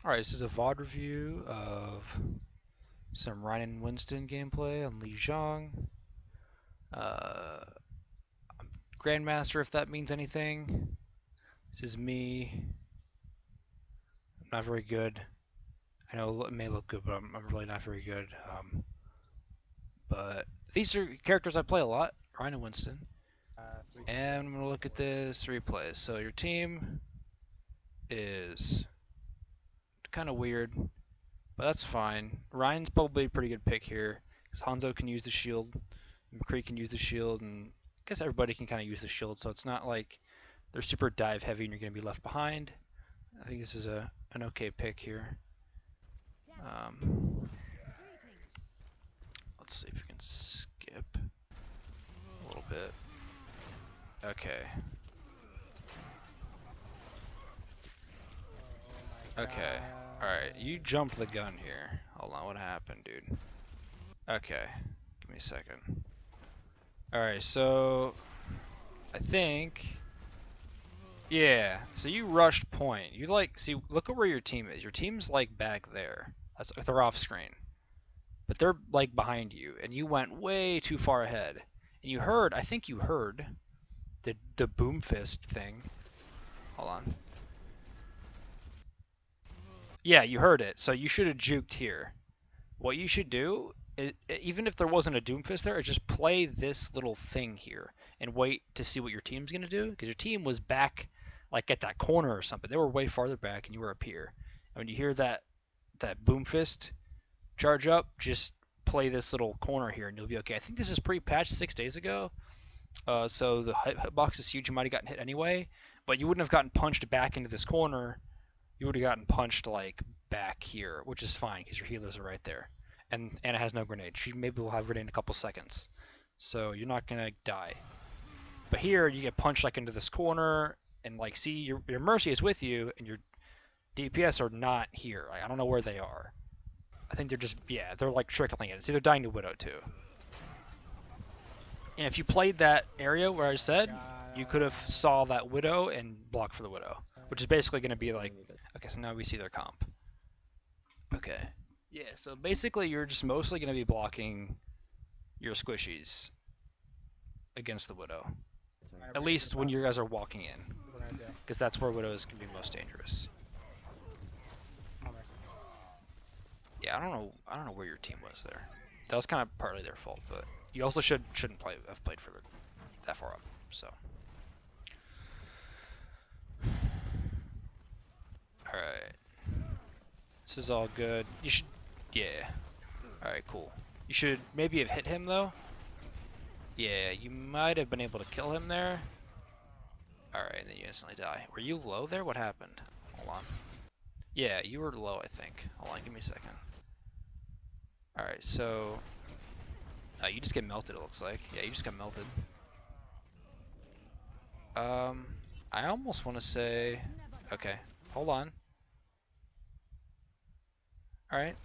Alright, this is a VOD review of some Rein Winston gameplay on Li Zhang. Uh, Grandmaster, if that means anything. This is me. I'm not very good. I know it may look good, but I'm really not very good. But these are characters I play a lot, Rein and Winston. And I'm going to look at this replay. So your team is kind of weird, but that's fine. Ryan's probably a pretty good pick here, because Hanzo can use the shield, McCree can use the shield, and I guess everybody can kind of use the shield, so it's not like they're super dive heavy and you're going to be left behind. I think this is an okay pick here. Let's see if we can skip a little bit. Okay. Okay. Alright, you jumped the gun here. Hold on, what happened, dude? Okay. Give me a second. Alright, so I think, yeah, so you rushed point. You see, look at where your team is. Your team's like back there. They're off screen. But they're like behind you, and you went way too far ahead. And you heard, I think you heard the boom fist thing. Hold on. Yeah, you heard it. So you should have juked here. What you should do, even if there wasn't a Doomfist there, is just play this little thing here and wait to see what your team's going to do, because your team was back like at that corner or something. They were way farther back and you were up here. And when you hear that Boomfist charge up, just play this little corner here and you'll be okay. I think this is pre-patched 6 days ago, so the hitbox is huge. You might have gotten hit anyway, but you wouldn't have gotten punched back into this corner. You would have gotten punched like back here, which is fine because your healers are right there. And Anna has no grenade. She maybe will have grenade in a couple seconds, so you're not gonna die. But here you get punched like into this corner, and like see your Mercy is with you, and your DPS are not here. Like, I don't know where they are. I think they're just, yeah, they're like trickling in. It's either dying to Widow too. And if you played that area where I said, you could have saw that Widow and blocked for the Widow, which is basically going to be like, okay, so now we see their comp. Okay. Yeah, so basically you're just mostly going to be blocking your squishies against the Widow. At least when you guys are walking in, because that's where Widows can be most dangerous. Yeah, I don't know where your team was there. That was kind of partly their fault, but you also shouldn't have played for that far up. So, all right, this is all good. You should, yeah. All right, cool. You should maybe have hit him though. Yeah, you might have been able to kill him there. All right, and then you instantly die. Were you low there? What happened? Hold on. Yeah, you were low, I think. Hold on, give me a second. Alright, so you just get melted, it looks like. Yeah, you just got melted. I almost want to say, okay, hold on. Alright.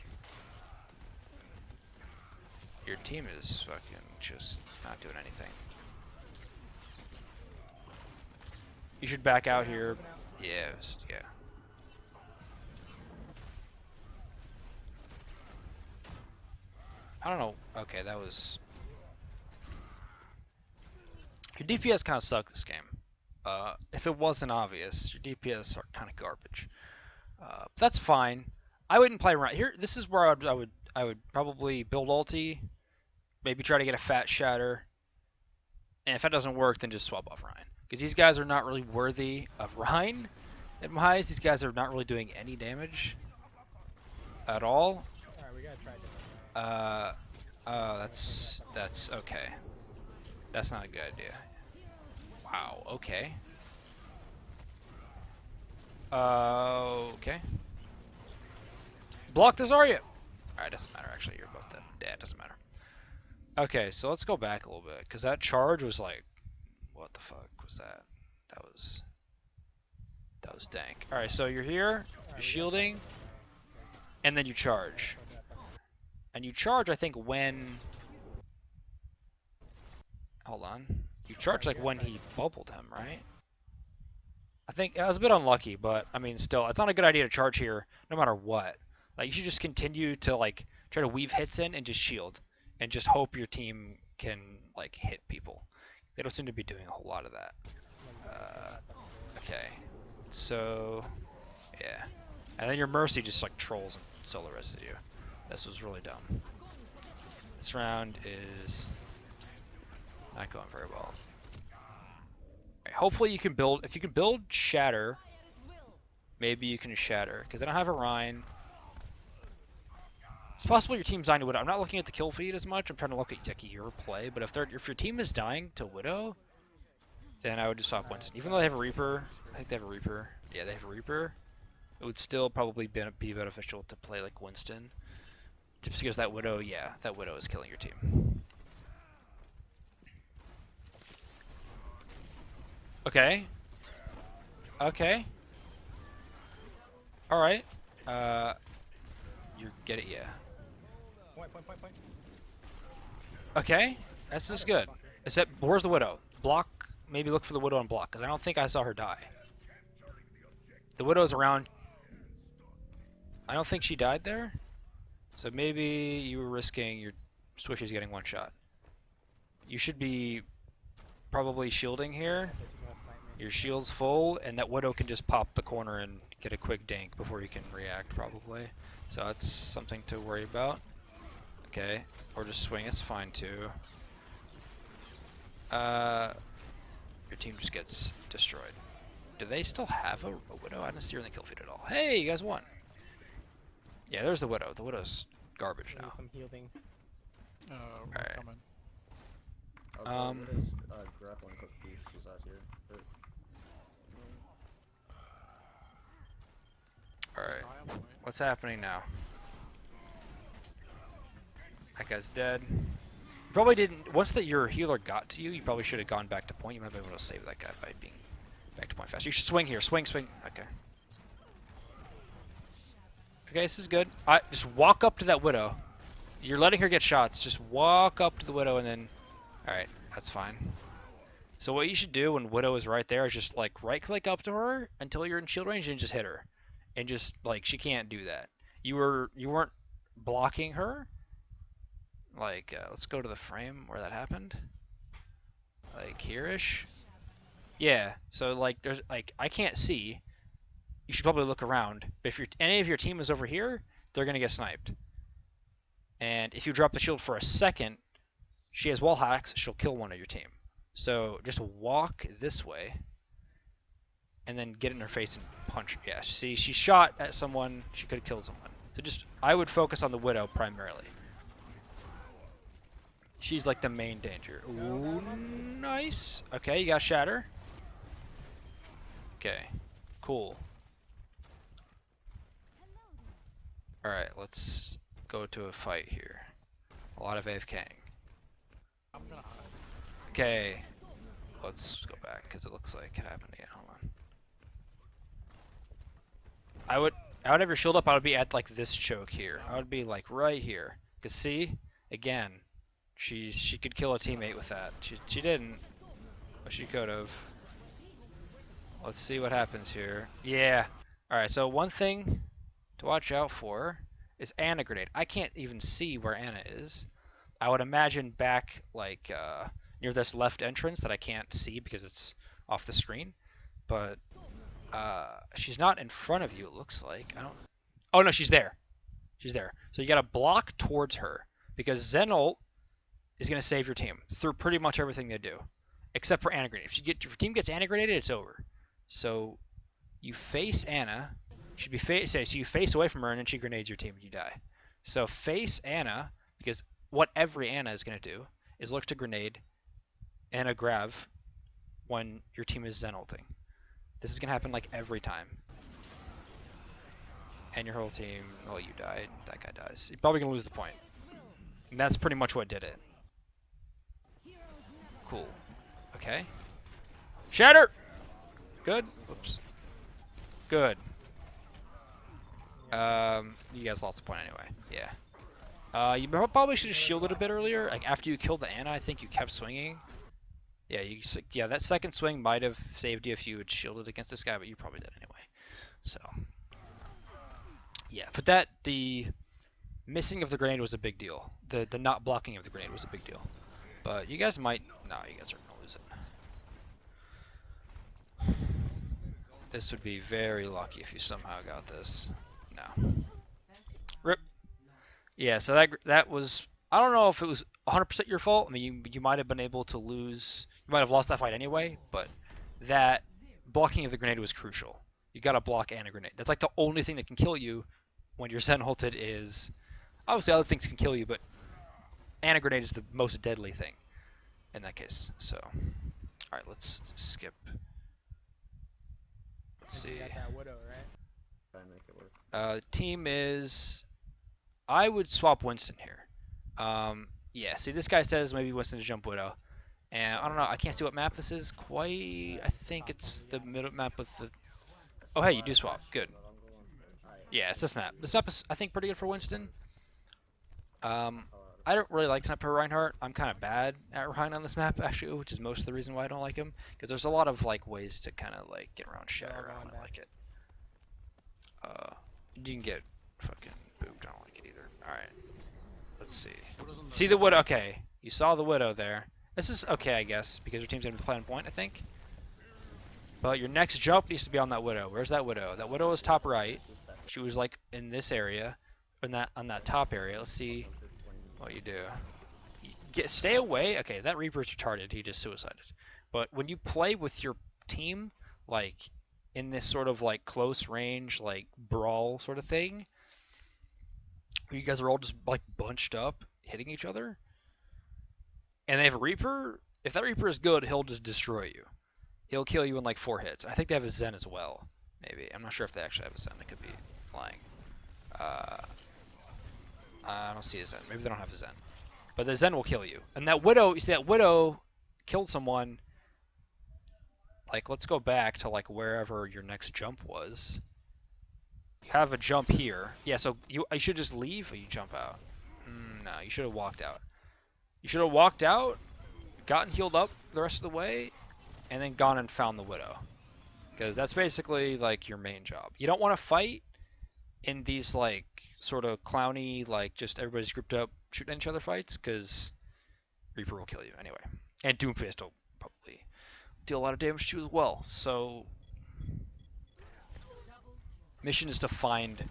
Your team is fucking just not doing anything. You should back out here. Yes, yeah. I don't know. Okay, that was... Your DPS kind of suck this game. If it wasn't obvious, your DPS are kind of garbage. That's fine. I wouldn't play around here. This is where I would probably build ulti, maybe try to get a fat shatter, and if that doesn't work, then just swap off Rein, because these guys are not really worthy of Rein. At my highest, these guys are not really doing any damage at all. Alright, we gotta try that's okay. That's not a good idea. Wow, okay. Okay. Block the Zarya! Alright, doesn't matter actually, you're both dead. Yeah, it doesn't matter. Okay, so let's go back a little bit, because that charge was like, what the fuck was that? That was dank. Alright, so you're here, you're shielding, and then you charge. And you charge, I think, when... Hold on. You charge, like, when he bubbled him, right? I think I was a bit unlucky, but I mean, still, it's not a good idea to charge here, no matter what. Like, you should just continue to like try to weave hits in and just shield, and just hope your team can like hit people. They don't seem to be doing a whole lot of that. Okay, so yeah, and then your Mercy just like trolls and solo rests you. This was really dumb. This round is not going very well. Right, hopefully you can build, if you can build Shatter, maybe you can Shatter, because I don't have a Rein. It's possible your team's dying to Widow. I'm not looking at the kill feed as much, I'm trying to look at like your play, but if your team is dying to Widow, then I would just swap Winston. Even though they have a Reaper, I think they have a Reaper. Yeah, they have a Reaper. It would still probably be beneficial to play like Winston. Just because that Widow, yeah, that Widow is killing your team. Okay. Okay. Alright. You get it, yeah. Point. Okay. That's just good. Except, where's the Widow? Block, maybe look for the Widow and block, because I don't think I saw her die. The Widow's around. I don't think she died there. So maybe you were risking your swishes getting one shot. You should be probably shielding here. Your shield's full, and that Widow can just pop the corner and get a quick dink before you can react, probably. So that's something to worry about. Okay, or just swing, it's fine too. Your team just gets destroyed. Do they still have a Widow? I didn't see her in the kill feed at all. Hey, you guys won. Yeah, there's the Widow. The Widow's garbage now. Some healing. Alright. Grappling hook piece is out here. Alright. What's happening now? That guy's dead. You probably didn't. Once your healer got to you, you probably should have gone back to point. You might be able to save that guy by being back to point faster. You should swing here. Swing. Okay. Okay, this is good. Just walk up to that Widow. You're letting her get shots. Just walk up to the Widow and then... Alright, that's fine. So what you should do when Widow is right there is just like right click up to her until you're in shield range and just hit her. And just like, she can't do that. You weren't blocking her. Like, let's go to the frame where that happened. Like here-ish. Yeah, so like there's like, I can't see. You should probably look around. But if any of your team is over here, they're gonna get sniped. And if you drop the shield for a second, she has wall hacks, she'll kill one of your team. So just walk this way, and then get in her face and punch her. Yeah, see, she shot at someone, she could have killed someone. So just, I would focus on the Widow primarily. She's like the main danger. Ooh, nice. Okay, you got Shatter. Okay, cool. Alright, let's go to a fight here. A lot of AFKing. Okay, let's go back because it looks like it happened again. Hold on. I would have your shield up. I would be at like this choke here. I would be like right here. Cause see, again, she could kill a teammate with that. She didn't, but she could have. Let's see what happens here. Yeah. All right. So one thing to watch out for is Ana grenade. I can't even see where Ana is. I would imagine back like near this left entrance that I can't see because it's off the screen. But she's not in front of you, it looks like. I don't... Oh no, she's there. She's there. So you gotta block towards her because Zen ult is gonna save your team through pretty much everything they do, except for Ana grenade. If your team gets Ana grenaded, it's over. So you face Ana. Should be so you face away from her and then she grenades your team and you die. So face Ana because what every Ana is gonna do is look to grenade Ana grav when your team is Zen ulting. This is gonna happen like every time. And your whole team, oh, you died, that guy dies. You're probably gonna lose the point. And that's pretty much what did it. Cool. Okay. Shatter! Good. Whoops. Good. You guys lost the point anyway. Yeah. You probably should have shielded a bit earlier. Like after you killed the Ana, I think you kept swinging. Yeah, that second swing might have saved you if you had shielded against this guy, but you probably did anyway. So, yeah, but the missing of the grenade was a big deal. The not blocking of the grenade was a big deal. But you guys might, no, you guys are gonna lose it. This would be very lucky if you somehow got this. No. Rip. Yeah, so that was, I don't know if it was 100% your fault. I mean, you might have been able to lose, you might have lost that fight anyway, but that blocking of the grenade was crucial. You got to block and a grenade. That's like the only thing that can kill you when you're Zen ulted is, obviously other things can kill you, but and a grenade is the most deadly thing in that case. So, alright, let's skip. Let's see. You got that widow, right? Try and make it work. Team is, I would swap Winston here. Yeah, see this guy says maybe Winston's jump widow. And I don't know, I can't see what map this is quite. I think it's the middle map with the, oh hey, you do swap, good. Yeah, it's this map. This map is, I think, pretty good for Winston. I don't really like Sniper Reinhardt. I'm kind of bad at Rein on this map, actually, which is most of the reason why I don't like him. Because there's a lot of like ways to kind of like get around Shatter. I don't like it. You can get fucking booped. I don't like it either. Alright. Let's see. See the Widow. Okay. You saw the Widow there. This is okay, I guess, because your team's going to be playing point, I think. But your next jump needs to be on that Widow. Where's that Widow? That Widow is top right. She was like in this area. On that top area. Let's see what you do. Stay away. Okay, that Reaper's retarded. He just suicided. But when you play with your team, like in this sort of like close range, like brawl sort of thing, where you guys are all just like bunched up, hitting each other, and they have a Reaper. If that Reaper is good, he'll just destroy you. He'll kill you in like 4 hits. I think they have a Zen as well. Maybe. I'm not sure if they actually have a Zen. They could be lying. I don't see a Zen. Maybe they don't have a Zen. But the Zen will kill you. And that Widow, you see that Widow killed someone. Like, let's go back to like wherever your next jump was. You have a jump here. Yeah, so you should just leave or you jump out. No, you should have walked out. You should have walked out, gotten healed up the rest of the way, and then gone and found the Widow. Because that's basically like your main job. You don't want to fight in these like sort of clowny, like just everybody's grouped up shooting at each other fights, because Reaper will kill you anyway. And Doomfist will probably deal a lot of damage to you as well. So mission is to find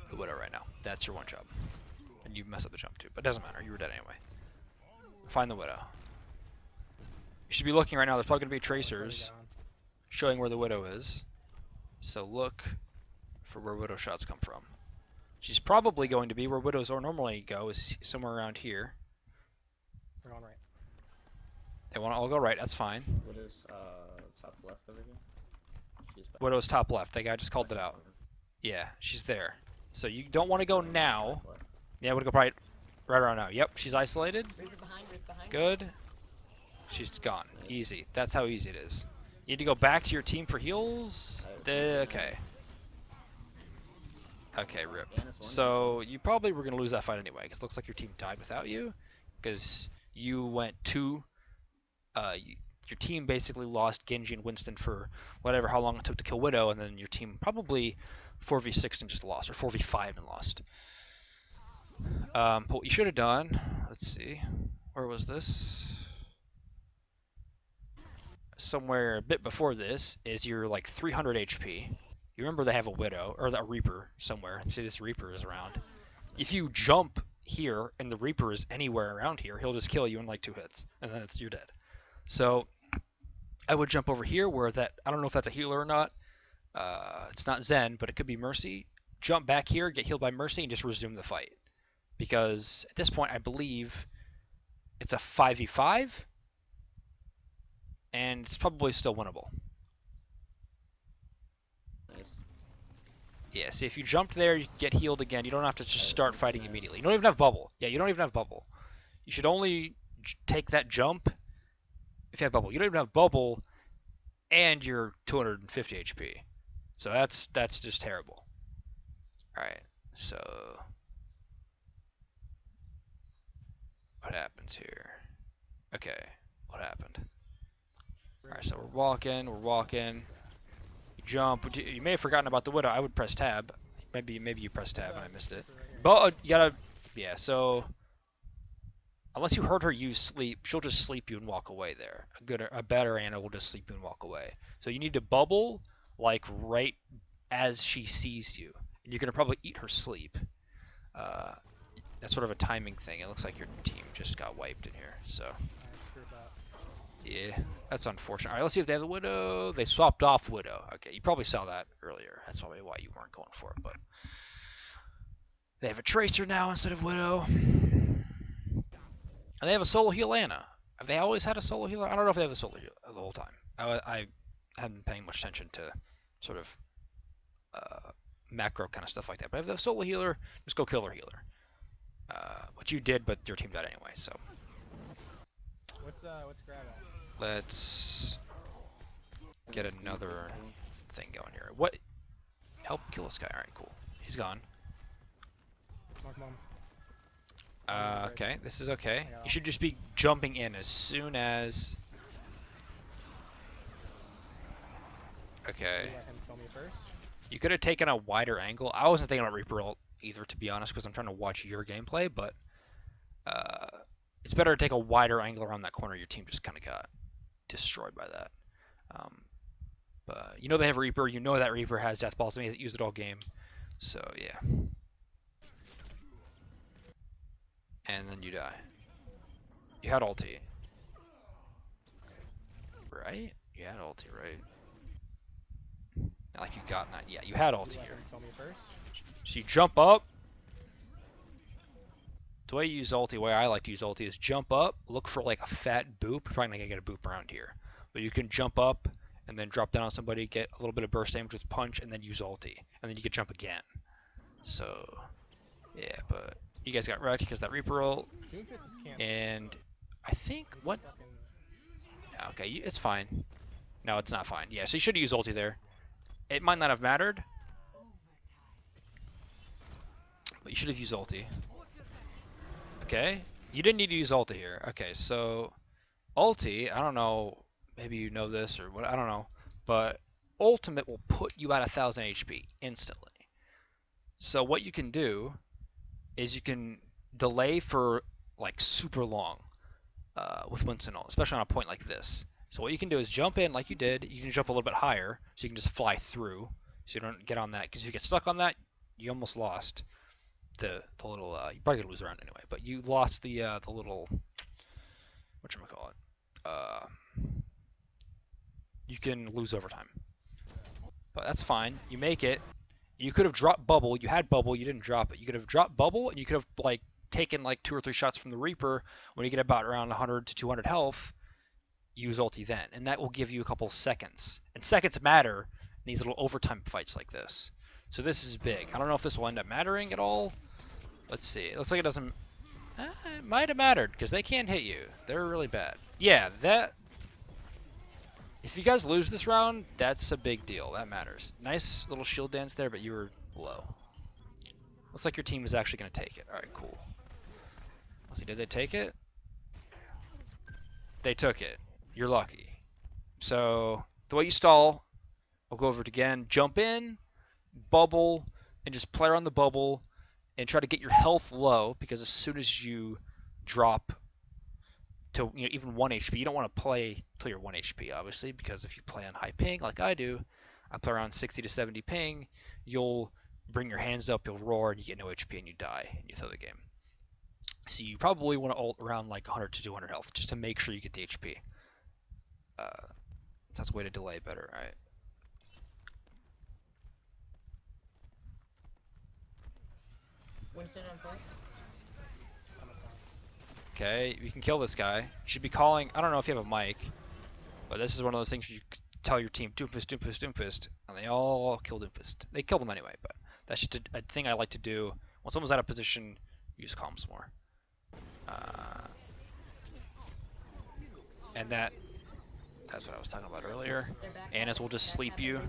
the Widow right now. That's your one job. And you mess up the jump too, but it doesn't matter, you were dead anyway. Find the Widow. You should be looking right now, there's probably going to be tracers showing where the Widow is. So look for where Widow shots come from. She's probably going to be where Widows normally go, is somewhere around here. We're going right. They want to all go right, that's fine. What is top left over here? She's back. Widow's top left, that guy just called it out. Yeah, she's there. So you don't want to go now. Yeah, I would go right around now. Yep, she's isolated. Good. She's gone. Easy. That's how easy it is. You need to go back to your team for heals. Okay. Okay, rip. So you probably were going to lose that fight anyway, because it looks like your team died without you, because you went to, your team basically lost Genji and Winston for whatever, how long it took to kill Widow, and then your team probably 4v6 and just lost, or 4v5 and lost. But what you should have done, let's see, where was this? Somewhere a bit before this is you're like 300 HP. You remember they have a Widow, or a Reaper somewhere. See, this Reaper is around. If you jump here and the Reaper is anywhere around here, he'll just kill you in like 2 hits, and then you're dead. So I would jump over here where that, I don't know if that's a healer or not. It's not Zen, but it could be Mercy. Jump back here, get healed by Mercy, and just resume the fight. Because at this point, I believe it's a 5v5, and it's probably still winnable. Yeah, see, if you jumped there, you get healed again. You don't have to just start fighting immediately. You don't even have bubble. Yeah, you don't even have bubble. You should only take that jump if you have bubble. You don't even have bubble, and you're 250 HP. So that's just terrible. Alright, so what happens here? Okay, what happened? Alright, so we're walking, You jump. You may have forgotten about the Widow. I would press tab. Maybe you pressed tab and I missed it. But you gotta, yeah. So unless you heard her use sleep, she'll just sleep you and walk away. There, a better Anna will just sleep you and walk away. So you need to bubble like right as she sees you, and you're gonna probably eat her sleep. That's sort of a timing thing. It looks like your team just got wiped in here. So yeah, that's unfortunate. All right, let's see if they have the Widow. They swapped off Widow. Okay, you probably saw that earlier. That's probably why you weren't going for it. But they have a Tracer now instead of Widow. And they have a solo heal Anna. Have they always had a solo healer? I don't know if they have a solo healer the whole time. I haven't been paying much attention to sort of macro kind of stuff like that. But if they have a solo healer, just go kill their healer. What you did, but your team died anyway. So What's grab at? let's get another thing going here. What? Help kill this guy. All right, cool. He's gone. Come on. Okay, this is okay. You should just be jumping in as soon as... Okay. Let him kill me first. You could have taken a wider angle. I wasn't thinking about Reaper ult either, to be honest, because I'm trying to watch your gameplay, but it's better to take a wider angle around that corner. Your team just kind of got destroyed by that. But you know they have Reaper. You know that Reaper has Death Balls. He hasn't used it all game. So, yeah. And then you die. You had ulti. Right? You had ulti, right? Not like you got not. Yeah, you had ulti here. Kill me first. So you jump up. The way you use ulti, the way I like to use ulti is jump up, look for like a fat boop. You're probably not gonna get a boop around here. But you can jump up and then drop down on somebody, get a little bit of burst damage with punch, and then use ulti. And then you can jump again. So, yeah, but you guys got wrecked because that Reaper ult. And I think, what? Okay, it's fine. No, it's not fine. Yeah, so you should use ulti there. It might not have mattered, but you should have used ulti. Okay, you didn't need to use ulti here. Okay, so ulti, I don't know, maybe you know this or what, I don't know, but ultimate will put you at 1000 HP instantly. So what you can do is you can delay for like super long with Winston ult, especially on a point like this. So what you can do is jump in like you did. You can jump a little bit higher, so you can just fly through, so you don't get on that. Because if you get stuck on that, you almost lost the little. You probably gonna lose around anyway, but you lost the little. Whatchamacallit? You can lose overtime, but that's fine. You make it. You could have dropped bubble. You had bubble. You didn't drop it. You could have dropped bubble, and you could have like taken like 2 or 3 shots from the Reaper. When you get about around 100 to 200 health, use ulti then, and that will give you a couple seconds. And seconds matter in these little overtime fights like this. So this is big. I don't know if this will end up mattering at all. Let's see. It looks like it doesn't. It might have mattered because they can't hit you. They're really bad. Yeah, that. If you guys lose this round, that's a big deal. That matters. Nice little shield dance there, but you were low. Looks like your team is actually going to take it. All right, cool. Let's see. Did they take it? They took it. You're lucky. So the way you stall, I'll go over it again. Jump in, bubble, and just play around the bubble and try to get your health low, because as soon as you drop to even 1 HP, you don't want to play till you're 1 HP, obviously, because if you play on high ping like I do, I play around 60 to 70 ping, you'll bring your hands up, you'll roar, and you get no HP and you die and you throw the game. So you probably want to ult around like 100 to 200 health just to make sure you get the HP. That's a way to delay better, right? Winston on point. Okay, you can kill this guy. You should be calling. I don't know if you have a mic, but this is one of those things you tell your team, Doomfist, Doomfist, Doomfist, and they all kill Doomfist. They kill them anyway, but that's just a thing I like to do. When someone's out of position, use comms more. And that's what I was talking about earlier. Annas will just sleep you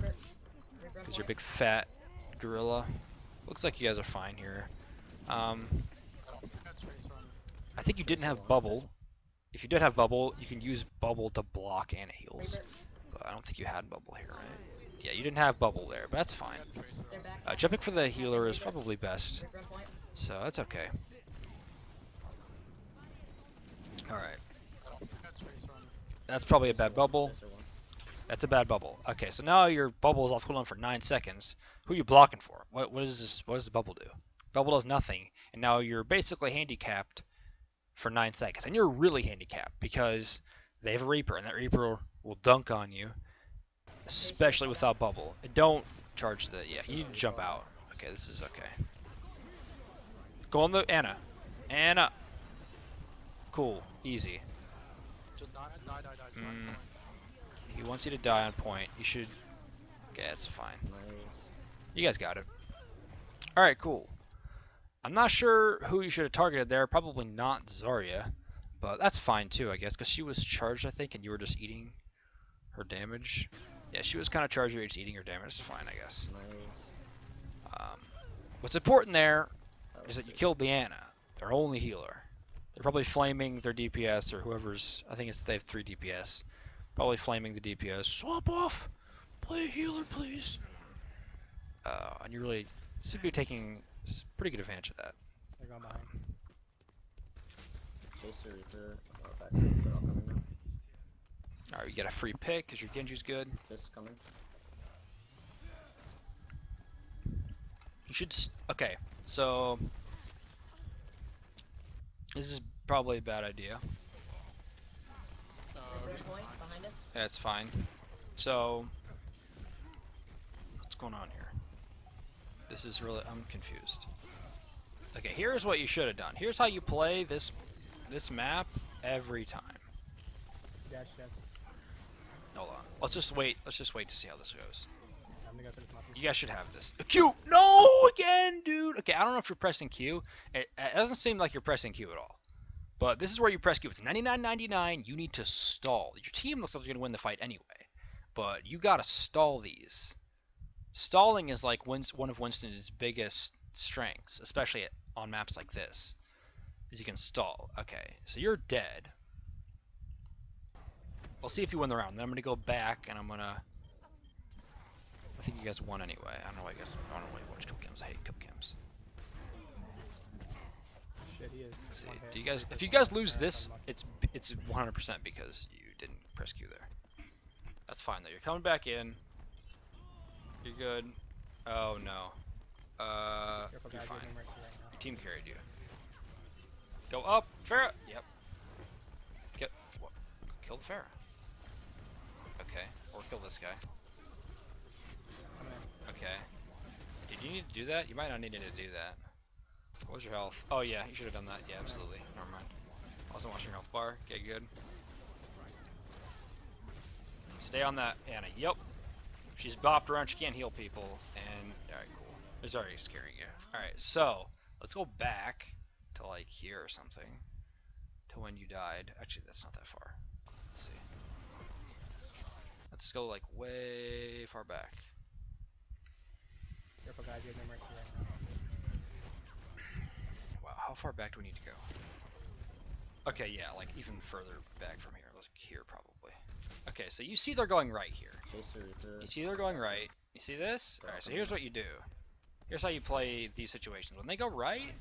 because you're a big fat gorilla. Looks like you guys are fine here. I think you didn't have bubble, if you did have bubble, you can use bubble to block Ana heals. Reaper. But I don't think you had bubble here, right? Yeah, you didn't have bubble there, but that's fine. They're back. Jumping for the healer is probably best, Reaper on point. so that's okay. Alright. That's probably a bad bubble. Tracer one. That's a bad bubble. Okay, so now your bubble is off cooldown for 9 seconds. Who are you blocking for? What is this? What does the bubble do? Bubble does nothing, and now you're basically handicapped for 9 seconds. And you're really handicapped because they have a Reaper, and that Reaper will dunk on you, especially without bubble. And don't charge the... Yeah, you need to jump out. Okay, this is okay. Go on the Ana. Ana. Cool. Easy. Just die. He wants you to die on point. You should... Okay, that's fine. Nice. You guys got it. Alright, cool. I'm not sure who you should have targeted there. Probably not Zarya. But that's fine too, I guess, because she was charged, I think, and you were just eating her damage. Yeah, she was kind of charged, you were just eating her damage. It's fine, I guess. Nice. What's important there That is was that you good. killed the Ana, their only healer. They're probably flaming their DPS or whoever's... I think it's they have 3 DPS. Probably flaming the DPS. Swap off! Play a healer, please! And you really seem to be taking pretty good advantage of that. They're going behind. Tracer, Reaper, back to they're all coming now. Alright, you get a free pick because your Genji's good. This coming. You should... Okay, so... This is probably a bad idea. Reaper on point behind us. That's fine. So... What's going on here? This is really... I'm confused. Okay, here's what you should have done. Here's how you play this map every time. Dash, dash. Hold on. Let's just wait to see how this goes. I'm gonna go for this muffin. You guys should have this. Q! No! Again, dude! Okay, I don't know if you're pressing Q. It doesn't seem like you're pressing Q at all. But this is where you press Q. It's 99.99. You need to stall. Your team looks like they're going to win the fight anyway. But you got to stall these. Stalling is like one of Winston's biggest strengths, especially on maps like this, is you can stall. Okay, so you're dead. I'll see if you win the round. Then I'm going to go back and I'm going to... I think you guys won anyway. I don't know why you guys... I don't really watch cup cams. I hate cup cams. Shit, he is. See, one hit. do you guys? First If you one guys hit, lose this, unlucky. it's 100% because you didn't press Q there. That's fine though. You're coming back in. You're good. Oh no. Careful, You're guys, fine. you're getting right to right now. Your team carried you. Go up, Farah. Yep. Get what? Kill the Farah. Okay. Or kill this guy. I'm in. Okay. Did you need to do that? You might not need to do that. What was your health? Oh yeah, you should have done that. Yeah, absolutely. Never mind. I wasn't watching your health bar. Okay, good. Stay on that, Ana. Yep. She's bopped around. She can't heal people. And alright, cool. It's already scaring you. Alright, so let's go back to like here or something. To when you died. Actually, that's not that far. Let's see. Let's go like way far back. Careful, guys, you're getting right to right now. Wow, how far back do we need to go? Okay, yeah, like even further back from here. Like here, probably. Okay, so you see they're going right here. Tracer, Reaper. You see they're going right. You see this? Alright, so here's what you do. Here's how you play these situations. When they go right,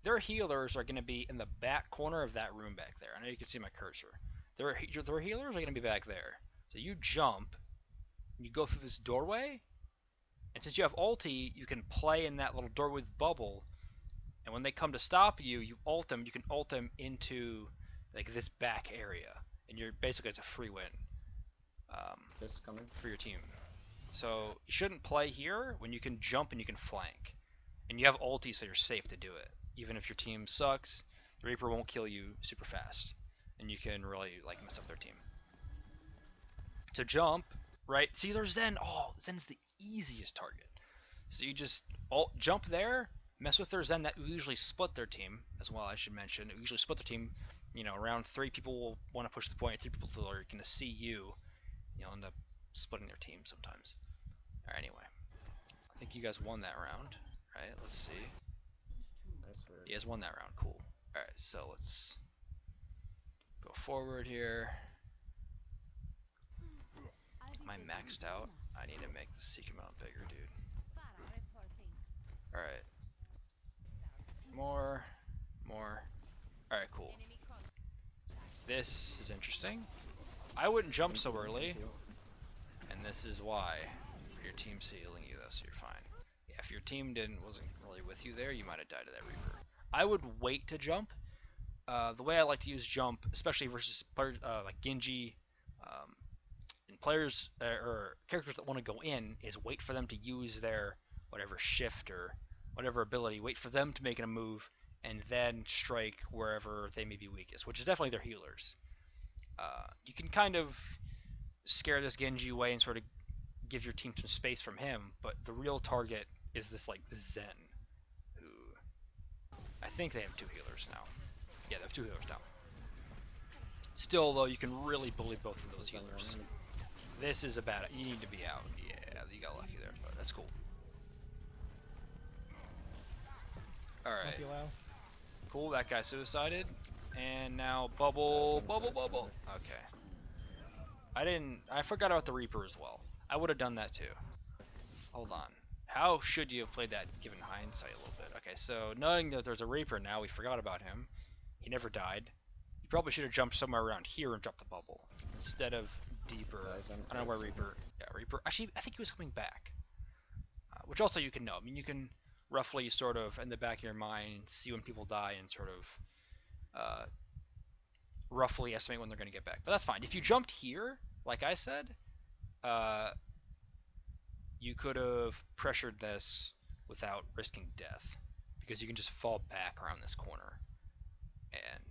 their healers are going to be in the back corner of that room back there. I know you can see my cursor. Their healers are going to be back there. So you jump, you go through this doorway, and since you have ulti, you can play in that little door with bubble. And when they come to stop you, you ult them. You can ult them into like this back area, and you're basically it's a free win This coming. for your team. So you shouldn't play here when you can jump and you can flank, and you have ulti, so you're safe to do it. Even if your team sucks, the Reaper won't kill you super fast, and you can really like mess up their team. To jump, right? See, there's Zen. Oh, Zen's the easiest target. So you just jump there. Mess with their Zen that usually split their team as well. I should mention, usually split their team. You know, around 3 people will want to push the point. 3 people are going to see you. You'll end up splitting their team sometimes. Alright, anyway, I think you guys won that round, right? Let's see. Nice work. You guys won that round. Cool. Alright, so let's Go forward here. Am I maxed out? I need to make the secret amount bigger, dude. Alright. More. Alright, cool. This is interesting. I wouldn't jump so early, and this is why. Your team's healing you though, so you're fine. Yeah, if your team wasn't really with you there, you might have died to that Reaper. I would wait to jump. The way I like to use jump, especially versus players like Genji, and players or characters that want to go in, is wait for them to use their whatever shift or whatever ability. Wait for them to make a move, and then strike wherever they may be weakest, which is definitely their healers. You can kind of scare this Genji away and sort of give your team some space from him, but the real target is this like Zen, who I think they have 2 healers now. Yeah, they have 2 healers now. Still though, you can really bully both of those healers. This is a bad. You need to be out. Yeah, you got lucky there, but that's cool. All right. Cool. That guy suicided, and now bubble. Okay. I forgot about the Reaper as well. I would have done that too. Hold on. How should you have played that given hindsight a little bit? Okay, so knowing that there's a Reaper now, we forgot about him. He never died. You probably should have jumped somewhere around here and dropped the bubble instead of deeper. I don't know where Reaper. Yeah, Reaper. Actually, I think he was coming back. Which also you can know. I mean, you can roughly sort of in the back of your mind see when people die and sort of roughly estimate when they're going to get back. But that's fine. If you jumped here, like I said, you could have pressured this without risking death, because you can just fall back around this corner and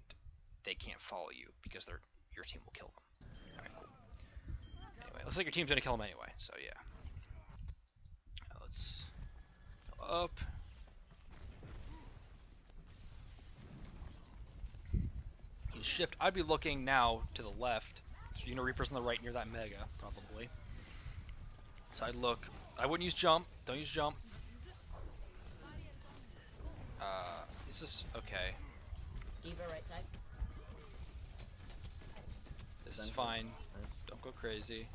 they can't follow you because your team will kill them. Alright, cool. Anyway, looks like your team's gonna kill them anyway, so yeah. Let's go up. Use shift. I'd be looking now to the left. So you know Reaper's on the right near that Mega, probably. So I'd look. I wouldn't use jump. Don't use jump. Is this okay? Diva right side. This is fine. Don't go crazy.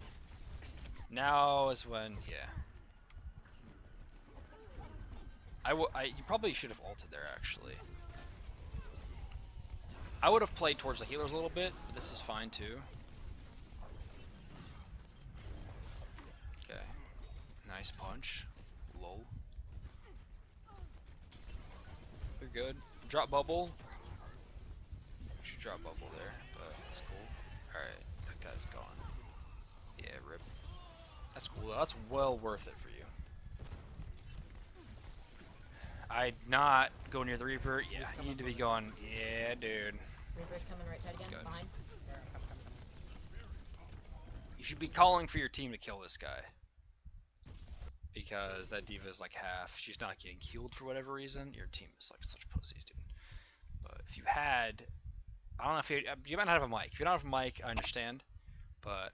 Now is when, yeah. You probably should have ulted there actually. I would have played towards the healers a little bit, but this is fine too. Okay. Nice punch. Lol. You're good. Drop bubble. Should drop bubble there, but that's cool. Alright, that guy's gone. Yeah, rip. That's cool. That's well worth it for you. I'd not go near the Reaper. Yeah, you need to be going. Yeah, dude. Reaper's coming right side again. Good. Behind. You should be calling for your team to kill this guy. Because that diva is like half. She's not getting healed for whatever reason. Your team is like such pussies, dude. But if you had, I don't know if you might not have a mic. If you don't have a mic, I understand. But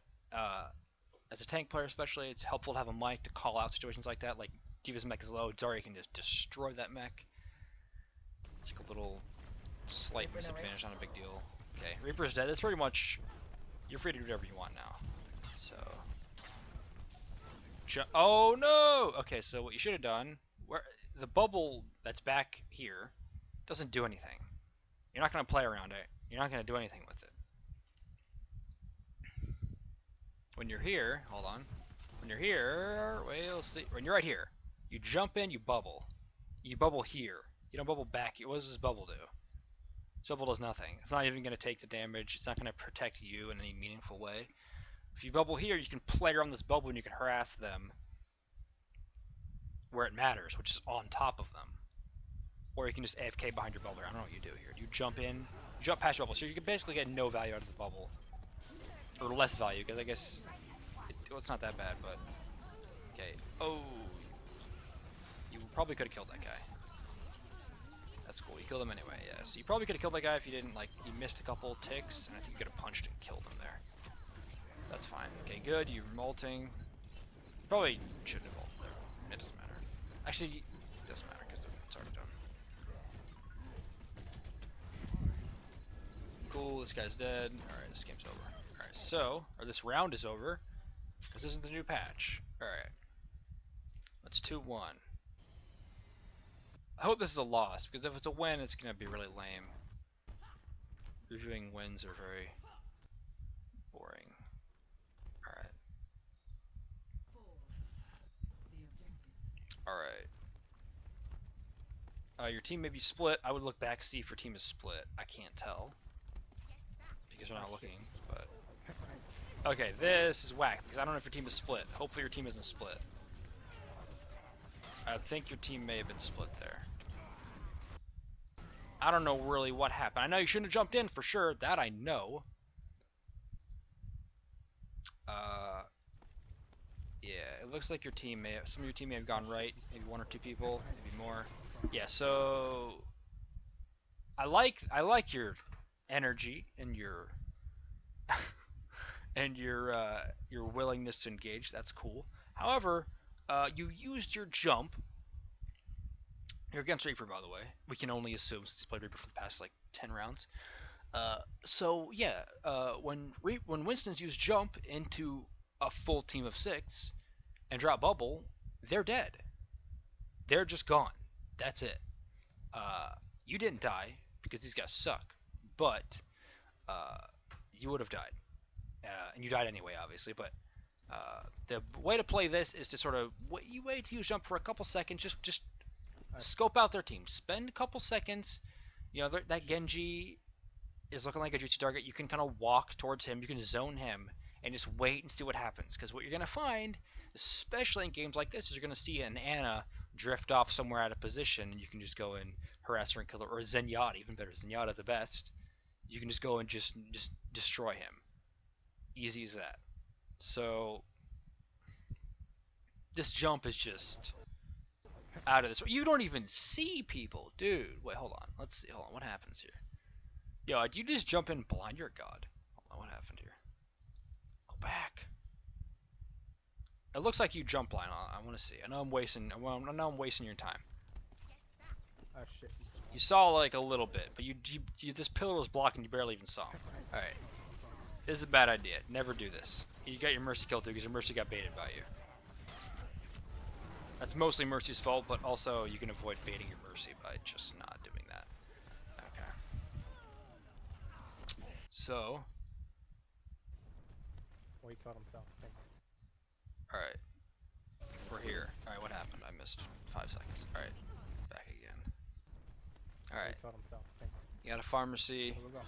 as a tank player especially, it's helpful to have a mic to call out situations like that. Like Diva's mech is low, Zarya can just destroy that mech. It's like a little slight Reaper, disadvantage, not a big deal. Okay, Reaper's dead. That's pretty much, you're free to do whatever you want now. So, oh no! Okay, so what you should have done, where the bubble that's back here doesn't do anything. You're not going to play around it. You're not going to do anything with it. When you're here, hold on. When you're here, we'll see. When you're right here, you jump in, you bubble. You bubble here. You don't bubble back. What does this bubble do? This bubble does nothing. It's not even going to take the damage. It's not going to protect you in any meaningful way. If you bubble here, you can play around this bubble and you can harass them where it matters, which is on top of them. Or you can just AFK behind your bubble. I don't know what you do here. You jump in, jump past your bubble, so you can basically get no value out of the bubble. Or less value, because I guess it's not that bad, but okay. Oh, you probably could have killed that guy. That's cool. You killed him anyway. Yeah. So you probably could have killed that guy if you didn't you missed a couple ticks, and I think you could have punched and killed him there. That's fine. Okay, good. You're molting. Probably shouldn't have molted there. It doesn't matter. Actually, it doesn't matter because it's already done. Cool. This guy's dead. Alright, this game's over. Alright, so, or this round is over, because this is the new patch. Alright. Let's 2-1. I hope this is a loss, because if it's a win, it's going to be really lame. Reviewing wins are very boring. Alright. Alright. Your team may be split. I would look back, see if your team is split. I can't tell. Because we're not looking, but... Okay, this is whack, because I don't know if your team is split. Hopefully your team isn't split. I think your team may have been split there. I don't know really what happened. I know you shouldn't have jumped in for sure. That I know. Yeah, it looks like your team may have, some of your team may have gone right. Maybe one or two people, maybe more. Yeah, so I like your energy and your and your willingness to engage. That's cool. However, you used your jump. You're against Reaper, by the way. We can only assume since he's played Reaper for the past like 10 rounds. So yeah, when Winston's used jump into a full team of 6 and drop bubble, they're dead. They're just gone. That's it. You didn't die because these guys suck, but you would have died, and you died anyway, obviously. But the way to play this is to sort of wait to use jump for a couple seconds. Just scope out their team. Spend a couple seconds. You know that Genji is looking like a jutsu target. You can kind of walk towards him. You can zone him and just wait and see what happens. Because what you're gonna find, especially in games like this, is you're gonna see an Ana drift off somewhere out of position, and you can just go and harass her and kill her, or Zenyatta, even better. Zenyatta the best. You can just go and just destroy him. Easy as that. So this jump is just out of this. You don't even see people, dude. Wait, hold on. Let's see. Hold on. What happens here? Yo, do you just jump in blind? You're God. Hold on. What happened here? Go back. It looks like you jump blind. I want to see. I know I'm wasting. Well, I know I'm wasting your time. Oh shit. You saw like a little bit, but you this pillar was blocking. You barely even saw him. All right. This is a bad idea. Never do this. You got your Mercy kill too, because your Mercy got baited by you. That's mostly Mercy's fault, but also you can avoid baiting your Mercy by just not doing that. Okay. So. Well, he killed himself. Same thing. Alright. We're here. Alright, what happened? I missed 5 seconds. Alright. Back again. Alright. He killed himself. Same thing. You got a pharmacy. Here we go.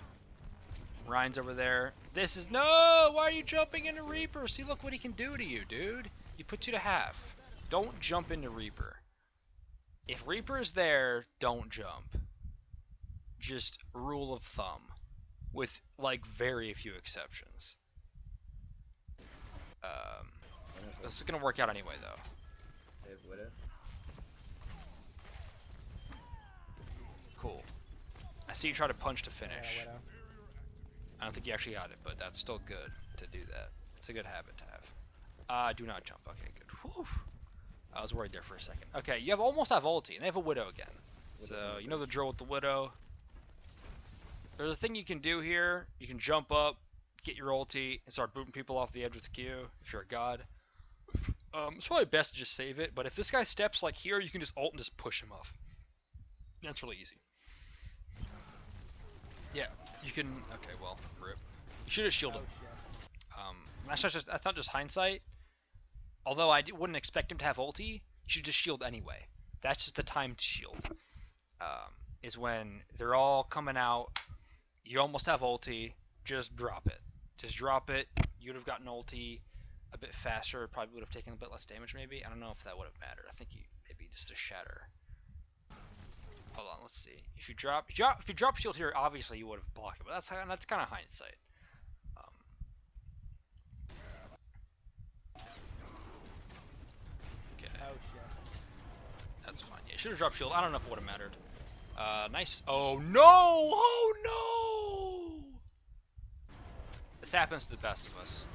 Rein's over there. This is no! Why are you jumping into Reaper? See, look what he can do to you, dude. He puts you to half. Don't jump into Reaper. If Reaper is there, don't jump. Just rule of thumb. With, like, very few exceptions. This is gonna work out anyway, though. They have Widow. Cool. I see you try to punch to finish. Yeah, Widow. I don't think you actually got it, but that's still good to do that. It's a good habit to have. Do not jump. Okay, good. Whew. I was worried there for a second. Okay, you almost have ulti, and they have a Widow again. So, you know the drill with the Widow. There's a thing you can do here. You can jump up, get your ulti, and start booting people off the edge with the Q, if you're a god. It's probably best to just save it, but if this guy steps like here, you can just ult and just push him off. That's really easy. Yeah, you can... Okay, well, rip. You should have shielded Oh him. shit. That's not just hindsight. Although I wouldn't expect him to have ulti, you should just shield anyway. That's just the time to shield. Is when they're all coming out, you almost have ulti, just drop it. Just drop it. You would have gotten ulti a bit faster. Probably would have taken a bit less damage maybe. I don't know if that would have mattered. I think maybe just a shatter. Hold on, let's see. If you drop shield here, obviously you would have blocked it, but that's kind of hindsight. Okay. Oh shit. That's fine. Yeah, should have dropped shield. I don't know if it would have mattered. Nice. Oh no! Oh no! This happens to the best of us.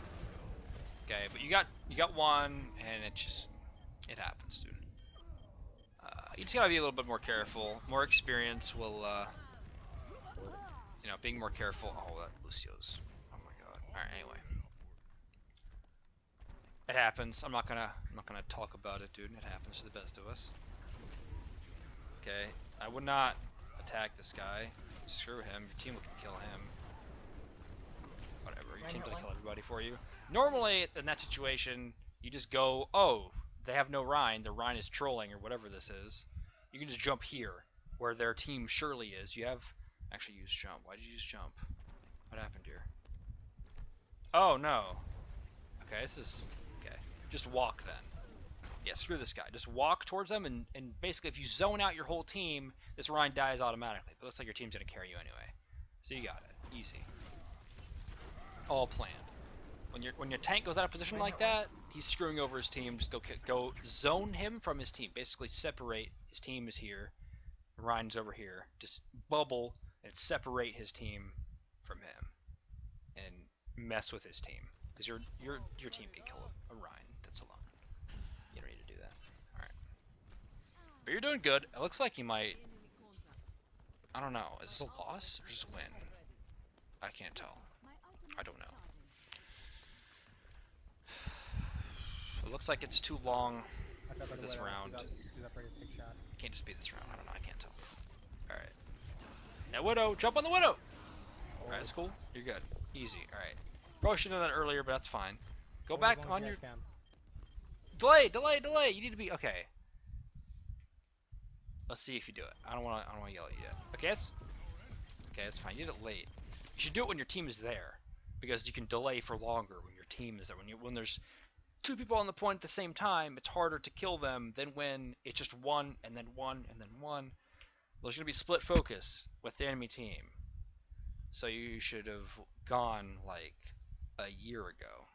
Okay, but you got one, and it happens, dude. You just gotta be a little bit more careful. More experience will you know, being more careful. Oh, that Lucio's. Oh my god. All right. Anyway, it happens. I'm not gonna talk about it, dude. It happens to the best of us. Okay. I would not attack this guy. Screw him. Your team will kill him. Whatever. Your Right team hit will one. kill everybody for you. Normally, in that situation, you just go, oh, they have no Rein. The Rein is trolling or whatever this is. You can just jump here, where their team surely is. You have actually used jump. Why did you use jump? What happened here? Oh no. Okay, this is okay. Just walk then. Yeah, screw this guy. Just walk towards them, and basically, if you zone out your whole team, this Rein dies automatically. But it looks like your team's gonna carry you anyway. So you got it. Easy. All planned. When your tank goes out of position like that, he's screwing over his team. Just go zone him from his team. Basically separate. His team is here. Rein's over here. Just bubble and separate his team from him, and mess with his team. Because your team can kill a Rein that's alone. You don't need to do that. All right. But you're doing good. It looks like you might. I don't know. Is this a loss or just a win? I can't tell. I don't know. It looks like it's too long for this round. He's up ready to take shots. Can't just be this round. I don't know. I can't tell. Alright. Now, Widow. Jump on the Widow! Alright, that's cool. You're good. Easy. Alright. Probably should have done that earlier, but that's fine. Go back on your... Delay! You need to be... Okay. Let's see if you do it. I don't want to yell at you yet. Okay, that's fine. You did it late. You should do it when your team is there, because you can delay for longer when your team is there. When there's two people on the point at the same time, it's harder to kill them than when it's just one and then one and then one. There's going to be split focus with the enemy team. So you should have gone like a year ago.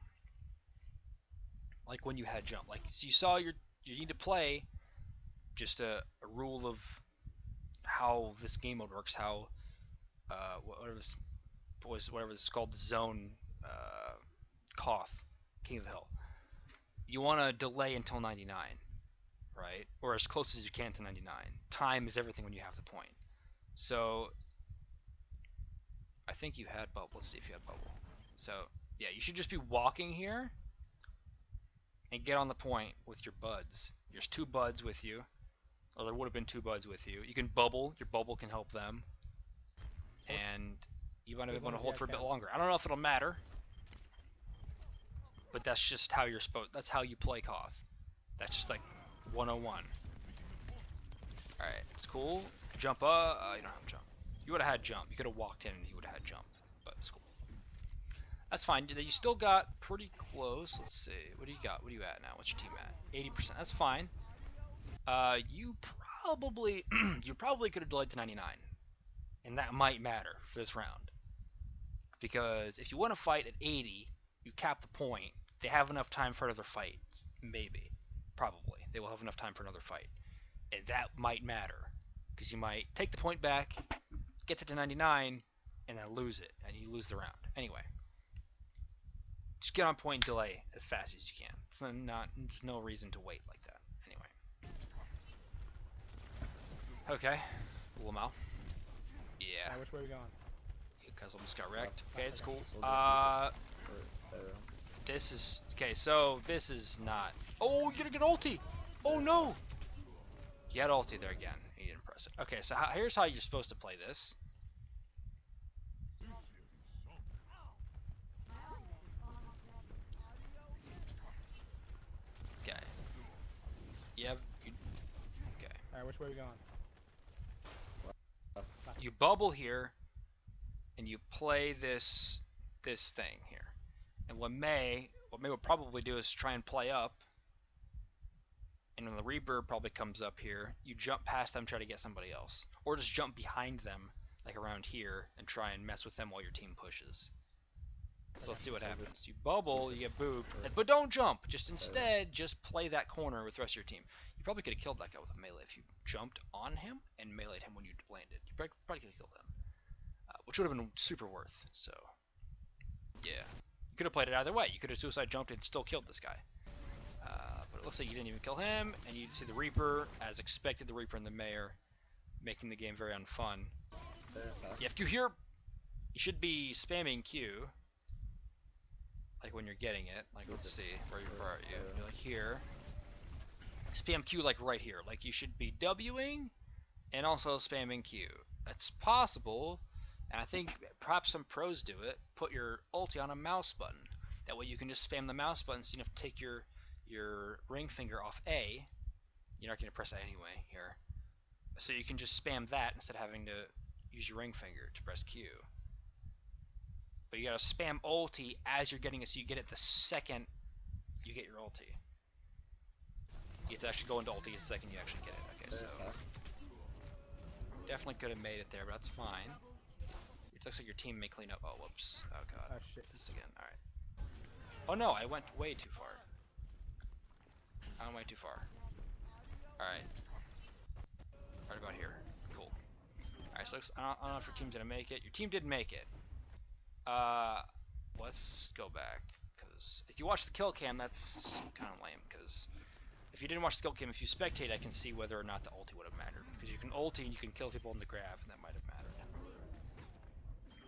Like when you had jump. Like, so you saw you need to play just a rule of how this game mode works, how whatever this is called, the zone Koth, King of the Hill. You want to delay until 99, right? Or as close as you can to 99. Time is everything when you have the point. So I think you had bubble. Let's see if you had bubble. So yeah, you should just be walking here and get on the point with your buds. There's two buds with you, or there would have been two buds with you. You can bubble. Your bubble can help them, and you might have been able to hold for a bit longer. I don't know if it'll matter, but that's just how you're supposed. That's how you play Koth. That's just like 101. All right, it's cool. Jump up. You don't have jump. You would have had jump. You could have walked in and you would have had jump, but it's cool. That's fine. You still got pretty close. Let's see. What do you got? What are you at now? What's your team at? 80%. That's fine. You probably could have delayed to 99, and that might matter for this round. Because if you want to fight at 80, you cap the point. They have enough time for another fight. Maybe. Probably. They will have enough time for another fight. And that might matter. Because you might take the point back, get to 99, and then lose it. And you lose the round. Anyway. Just get on point and delay as fast as you can. There's no reason to wait like that. Anyway. Okay. Lamau. Yeah. Which way are we going? You guys almost got wrecked. Okay, it's cool. There. This is... Okay, so this is not... Oh, you're gonna get ulti! Oh, no! You had ulti there again. You didn't press it. Okay, so here's how you're supposed to play this. Okay. Okay. Alright, which way are we going? You bubble here, and you play this thing here. And what May will probably do is try and play up. And when the Reaper probably comes up here, you jump past them, try to get somebody else. Or just jump behind them, like around here, and try and mess with them while your team pushes. So let's see what happens. You bubble, you get booped, but don't jump. Just play that corner with the rest of your team. You probably could have killed that guy with a melee if you jumped on him and meleeed him when you landed. You probably could have killed him, which would have been super worth. So yeah, you could have played it either way. You could have suicide jumped and still killed this guy. But it looks like you didn't even kill him, and you see the Reaper, as expected, the Reaper and the Mayor, making the game very unfun. Yeah, if you hear You should be spamming Q. Like when you're getting it. Like, let's see. Where are you? You're like here. Spam Q like right here. Like you should be Wing and also spamming Q. That's possible. And I think perhaps some pros do it. Put your ulti on a mouse button. That way you can just spam the mouse button so you don't have to take your ring finger off A. You're not going to press A anyway here. So you can just spam that instead of having to use your ring finger to press Q. But you gotta spam ulti as you're getting it, so you get it the second you get your ulti. You have to actually go into ulti the second you actually get it. Okay, so definitely could have made it there, but that's fine. It looks like your team may clean up. Oh, whoops. Oh god. Oh shit. This again. All right. Oh no, I went way too far. I went way too far. All right. Right about here. Cool. All right. So I don't know if your team's gonna make it. Your team did make it. Let's go back, because if you watch the kill cam, that's kind of lame, because if you didn't watch the kill cam, if you spectate, I can see whether or not the ulti would have mattered, because you can ulti and you can kill people in the grab, and that might have mattered.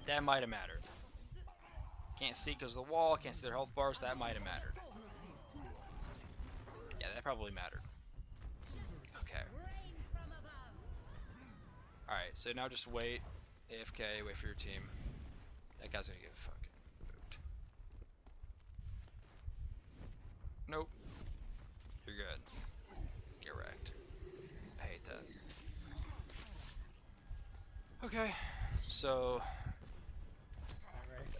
That might have mattered. Can't see because of the wall, can't see their health bars, that might have mattered. Yeah, that probably mattered. Okay. Alright, so now just wait, AFK, wait for your team. That guy's gonna get fucking moved. Nope. You're good. Get wrecked. I hate that. Okay, so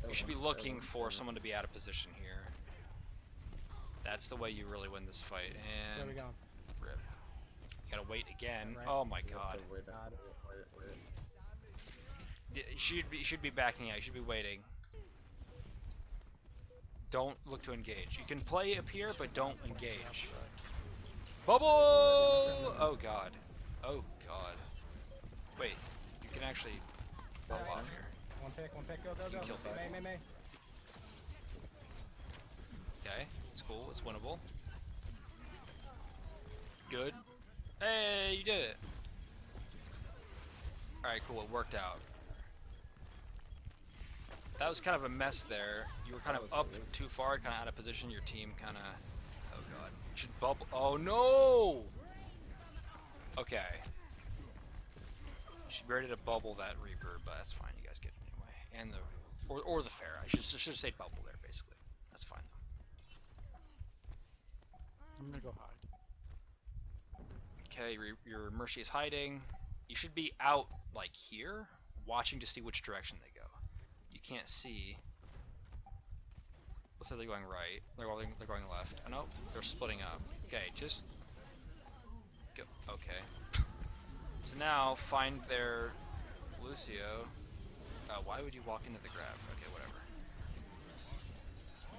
you should be looking for someone to be out of position here. That's the way you really win this fight. Where And we going? rip. You gotta wait again. Right. Oh my god. God. You should be backing out. You should be waiting. Don't look to engage. You can play up here, but don't engage. Bubble! Oh god. Oh god. Wait. You can actually bubble off here. One pick, go, You go. killed it. May. Okay. It's cool. It's winnable. Good. Hey, you did it. Alright, cool. It worked out. That was kind of a mess there. You were kind of up too far, kind of out of position. Your team kind of... Oh god. You should bubble... Oh no! Okay. You should be ready to bubble that Reaper, but that's fine. You guys get it anyway. And the... Or the Pharah. I should say bubble there, basically. That's fine, though. I'm gonna go hide. Okay, your Mercy is hiding. You should be out, like, here, watching to see which direction they go. You can't see. Let's say they're going right. They're going left. Oh no, they're splitting up. Okay, just go. Okay. So now find their Lucio. Why would you walk into the grab? Okay, whatever.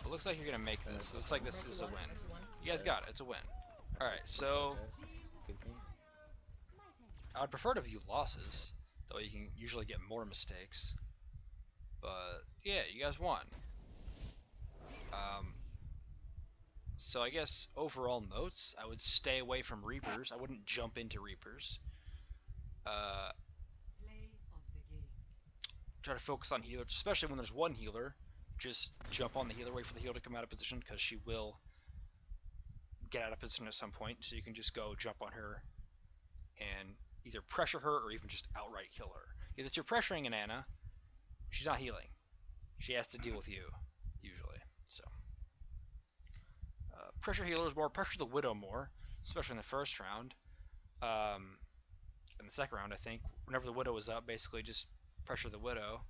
It looks like you're gonna make this. It looks like this is a win. You guys got it. It's a win. All right, so I would prefer to view losses, though you can usually get more mistakes. But yeah, you guys won. So I guess overall notes, I would stay away from Reapers. I wouldn't jump into Reapers. Try to focus on healers, especially when there's one healer. Just jump on the healer, wait for the healer to come out of position, because she will get out of position at some point. So you can just go jump on her and either pressure her or even just outright kill her. Because if you're pressuring an Ana, she's not healing. She has to deal with you, usually. So, pressure healers more, pressure the Widow more, especially in the first round. In the second round, I think, whenever the Widow is up, basically just pressure the Widow.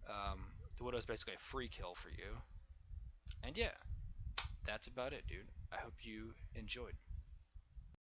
The Widow is basically a free kill for you. And yeah, that's about it, dude. I hope you enjoyed.